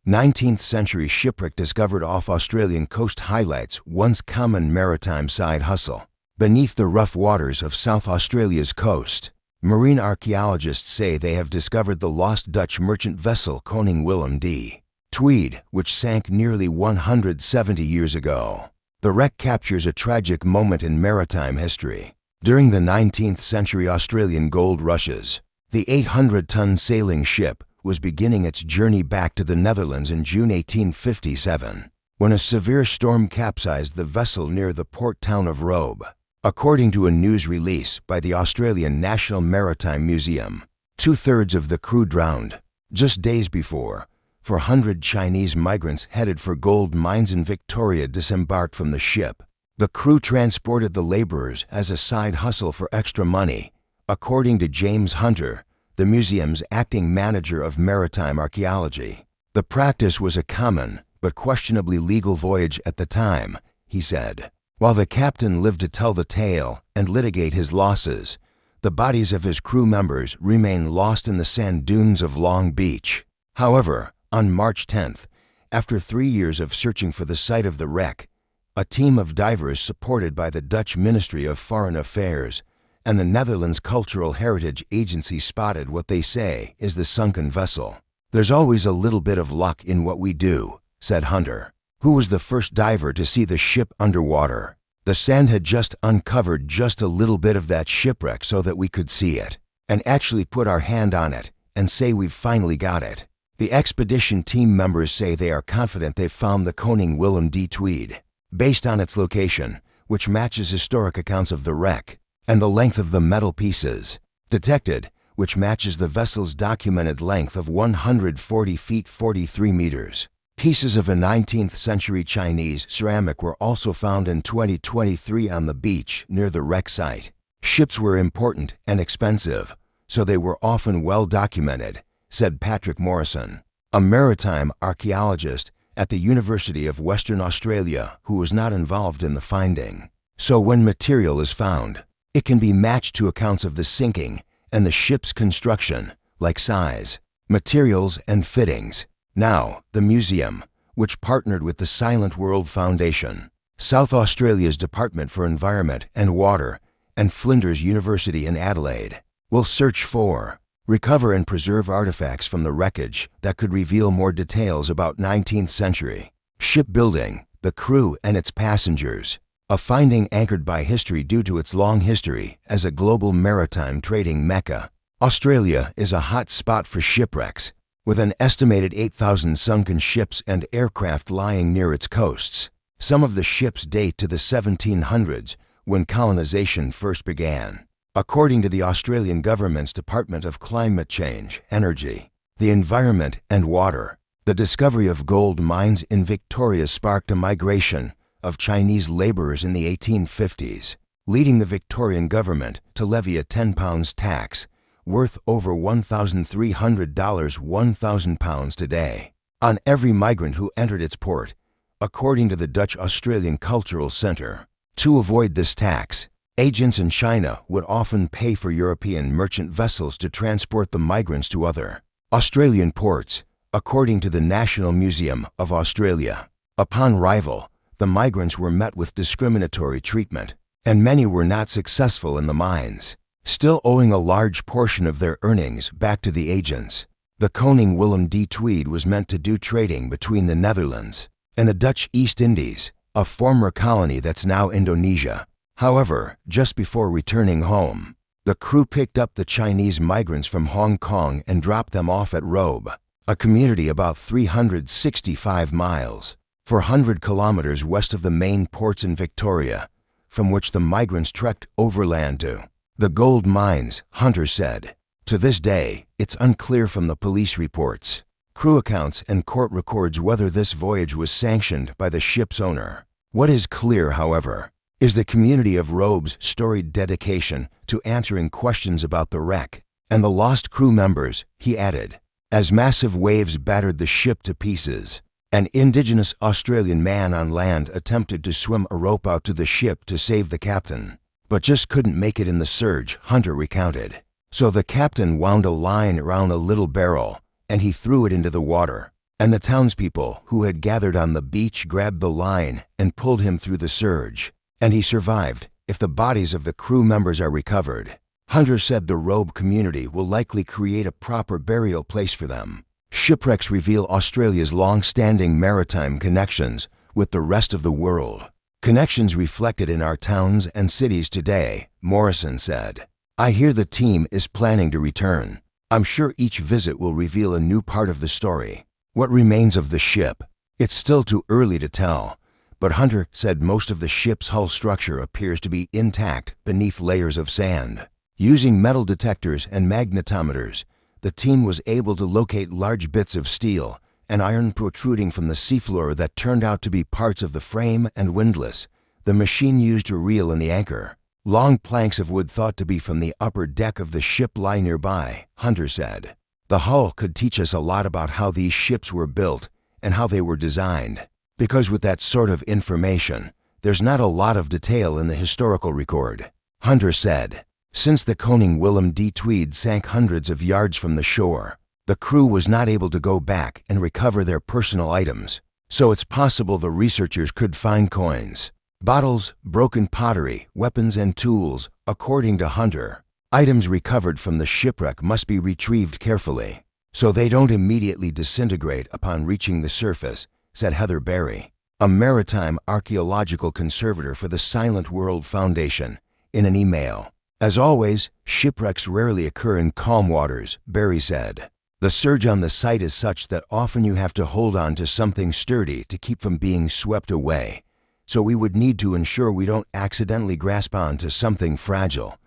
19th century shipwreck discovered off Australian coast highlights once common maritime side hustle. Beneath the rough waters of South Australia's coast, marine archaeologists say they have discovered the lost Dutch merchant vessel Koning Willem de Tweed, which sank nearly 170 years ago. The wreck captures a tragic moment in maritime history. During the 19th century Australian gold rushes, the 800-ton sailing ship was beginning its journey back to the Netherlands in June 1857, when a severe storm capsized the vessel near the port town of Robe. According to a news release by the Australian National Maritime Museum, 2/3 of the crew drowned. Just days before, 400 Chinese migrants headed for gold mines in Victoria disembarked from the ship. The crew transported the laborers as a side hustle for extra money, according to James Hunter, the museum's acting manager of maritime archaeology. The practice was a common but questionably legal voyage at the time, he said. While the captain lived to tell the tale and litigate his losses, the bodies of his crew members remain lost in the sand dunes of Long Beach. However, on March 10th, after 3 years of searching for the site of the wreck, a team of divers supported by the Dutch Ministry of Foreign Affairs and the Netherlands Cultural Heritage Agency spotted what they say is the sunken vessel. "There's always a little bit of luck in what we do," said Hunter, who was the first diver to see the ship underwater. "The sand had just uncovered just a little bit of that shipwreck so that we could see it, and actually put our hand on it and say we've finally got it." The expedition team members say they are confident they've found the Koning Willem de Tweed, based on its location, which matches historic accounts of the wreck, and the length of the metal pieces detected, which matches the vessel's documented length of 140 feet 43 meters. Pieces of a 19th century Chinese ceramic were also found in 2023 on the beach near the wreck site. Ships were important and expensive, so they were often well documented, said Patrick Morrison, a maritime archaeologist at the University of Western Australia who was not involved in the finding. So when material is found, it can be matched to accounts of the sinking and the ship's construction, like size, materials, and fittings. Now, the museum, which partnered with the Silent World Foundation, South Australia's Department for Environment and Water, and Flinders University in Adelaide, will search for, recover, and preserve artifacts from the wreckage that could reveal more details about 19th century shipbuilding, the crew, and its passengers. A finding anchored by history due to its long history as a global maritime trading mecca. Australia is a hot spot for shipwrecks, with an estimated 8,000 sunken ships and aircraft lying near its coasts. Some of the ships date to the 1700s, when colonization first began. According to the Australian government's Department of Climate Change, Energy, the Environment and Water, the discovery of gold mines in Victoria sparked a migration of Chinese laborers in the 1850s, leading the Victorian government to levy a £10 tax worth over $1,300, £1,000 today, on every migrant who entered its port, according to the Dutch Australian Cultural Centre. To avoid this tax, agents in China would often pay for European merchant vessels to transport the migrants to other Australian ports, according to the National Museum of Australia. Upon arrival, the migrants were met with discriminatory treatment, and many were not successful in the mines, still owing a large portion of their earnings back to the agents. The Koning Willem de Tweed was meant to do trading between the Netherlands and the Dutch East Indies, a former colony that's now Indonesia. However, just before returning home, the crew picked up the Chinese migrants from Hong Kong and dropped them off at Robe, a community about 365 miles, 400 kilometers west of the main ports in Victoria, from which the migrants trekked overland to the gold mines, Hunter said. To this day, it's unclear from the police reports, crew accounts, and court records whether this voyage was sanctioned by the ship's owner. What is clear, however, is the community of Robe's storied dedication to answering questions about the wreck and the lost crew members, he added. As massive waves battered the ship to pieces, an Indigenous Australian man on land attempted to swim a rope out to the ship to save the captain, but just couldn't make it in the surge, Hunter recounted. So the captain wound a line around a little barrel, and he threw it into the water. and the townspeople who had gathered on the beach grabbed the line and pulled him through the surge. And he survived, if the bodies of the crew members are recovered. Hunter said the robe community will likely create a proper burial place for them. Shipwrecks reveal Australia's long-standing maritime connections with the rest of the world. Connections reflected in our towns and cities today, Morrison said. I hear the team is planning to return. I'm sure each visit will reveal a new part of the story. What remains of the ship? It's still too early to tell, but Hunter said most of the ship's hull structure appears to be intact beneath layers of sand. Using metal detectors and magnetometers, the team was able to locate large bits of steel and iron protruding from the seafloor that turned out to be parts of the frame and windlass, the machine used to reel in the anchor. Long planks of wood thought to be from the upper deck of the ship lie nearby, Hunter said. The hull could teach us a lot about how these ships were built and how they were designed, because with that sort of information, there's not a lot of detail in the historical record. Hunter said, since the Koning Willem D. Tweed sank hundreds of yards from the shore, the crew was not able to go back and recover their personal items, so it's possible the researchers could find coins, bottles, broken pottery, weapons, and tools, according to Hunter. Items recovered from the shipwreck must be retrieved carefully, so they don't immediately disintegrate upon reaching the surface, said Heather Berry, a maritime archaeological conservator for the Silent World Foundation, in an email. As always, shipwrecks rarely occur in calm waters, Berry said. The surge on the site is such that often you have to hold on to something sturdy to keep from being swept away, so we would need to ensure we don't accidentally grasp on to something fragile.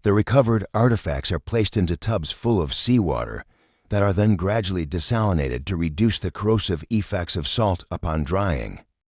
The recovered artifacts are placed into tubs full of seawater that are then gradually desalinated to reduce the corrosive effects of salt upon drying.